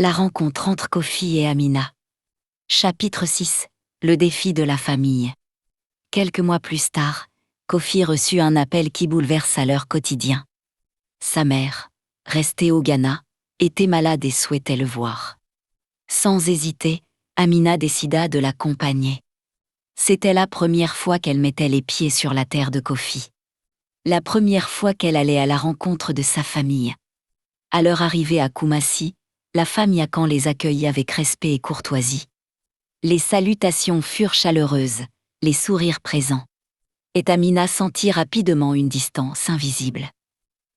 La rencontre entre Kofi et Amina. Chapitre 6. Le défi de la famille. Quelques mois plus tard, Kofi reçut un appel qui bouleversa leur quotidien. Sa mère, restée au Ghana, était malade et souhaitait le voir. Sans hésiter, Amina décida de l'accompagner. C'était la première fois qu'elle mettait les pieds sur la terre de Kofi. La première fois qu'elle allait à la rencontre de sa famille. À leur arrivée à Koumassi, la famille Akan les accueillit avec respect et courtoisie. Les salutations furent chaleureuses, les sourires présents. Et Amina sentit rapidement une distance invisible.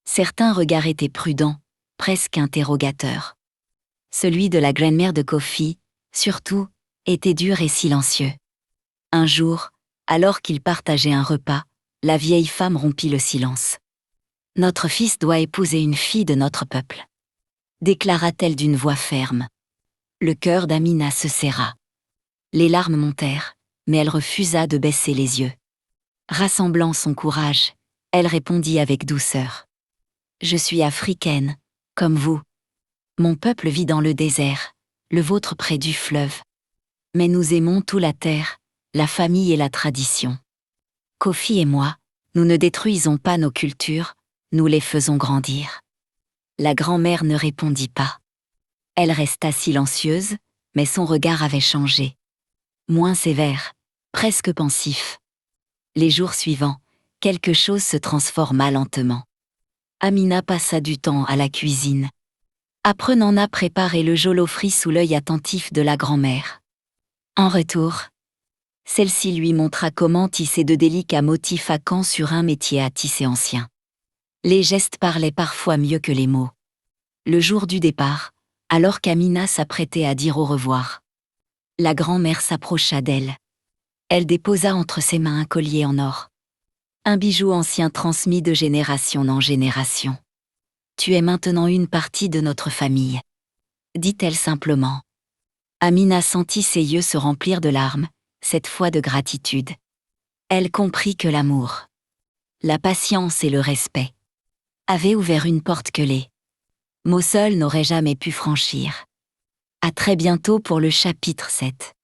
Certains regards étaient prudents, presque interrogateurs. Celui de la grand-mère de Kofi, surtout, était dur et silencieux. Un jour, alors qu'ils partageaient un repas, la vieille femme rompit le silence. « Notre fils doit épouser une fille de notre peuple », déclara-t-elle d'une voix ferme. Le cœur d'Amina se serra. Les larmes montèrent, mais elle refusa de baisser les yeux. Rassemblant son courage, elle répondit avec douceur. « Je suis africaine, comme vous. Mon peuple vit dans le désert, le vôtre près du fleuve. Mais nous aimons tout la terre, la famille et la tradition. Kofi et moi, nous ne détruisons pas nos cultures, nous les faisons grandir. » La grand-mère ne répondit pas. Elle resta silencieuse, mais son regard avait changé. Moins sévère, presque pensif. Les jours suivants, quelque chose se transforma lentement. Amina passa du temps à la cuisine, apprenant à préparer le jolofri sous l'œil attentif de la grand-mère. En retour, celle-ci lui montra comment tisser de délicats motifs Akan sur un métier à tisser ancien. Les gestes parlaient parfois mieux que les mots. Le jour du départ, alors qu'Amina s'apprêtait à dire au revoir, la grand-mère s'approcha d'elle. Elle déposa entre ses mains un collier en or. Un bijou ancien transmis de génération en génération. « Tu es maintenant une partie de notre famille », dit-elle simplement. Amina sentit ses yeux se remplir de larmes, cette fois de gratitude. Elle comprit que l'amour, la patience et le respect avaient ouvert une porte que les mots seuls n'auraient jamais pu franchir. À très bientôt pour le chapitre 7.